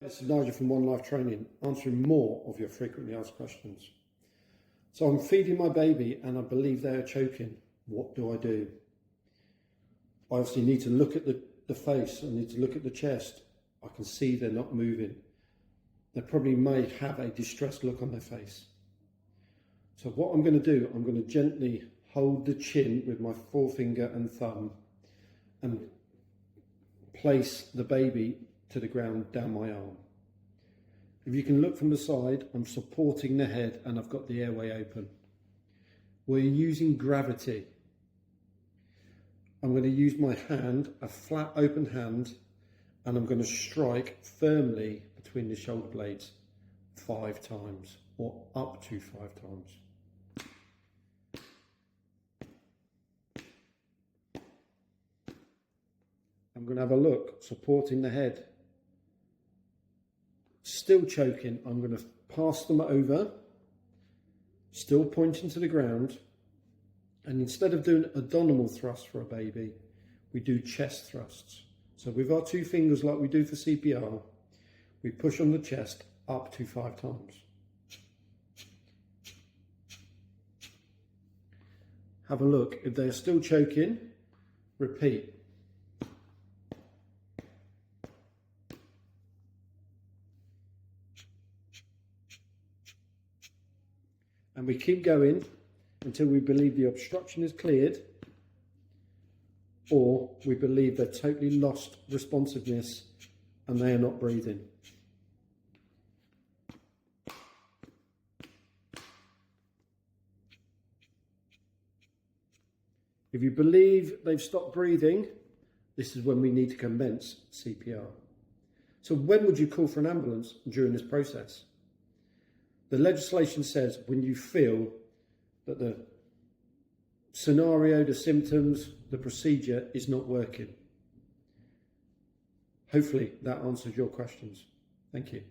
This is Nigel from One Life Training, answering more of your frequently asked questions. So I'm feeding my baby and I believe they are choking. What do I do? I obviously need to look at the face, I need to look at the chest. I can see they're not moving. They probably may have a distressed look on their face. So what I'm going to do, I'm going to gently hold the chin with my forefinger and thumb and place the baby to the ground down my arm. If you can look from the side, I'm supporting the head and I've got the airway open. We're using gravity. I'm going to use my hand, a flat open hand, and I'm going to strike firmly between the shoulder blades 5 times, or up to 5 times. I'm going to have a look, supporting the head. Still choking, I'm going to pass them over, still pointing to the ground, and instead of doing abdominal thrust for a baby, we do chest thrusts. So with our 2 fingers like we do for CPR, we push on the chest up to 5 times. Have a look. If they're still choking, repeat. And we keep going until we believe the obstruction is cleared, or we believe they've totally lost responsiveness and they are not breathing. If you believe they've stopped breathing, this is when we need to commence CPR. So when would you call for an ambulance during this process? The legislation says when you feel that the scenario, the symptoms, the procedure is not working. Hopefully that answers your questions. Thank you.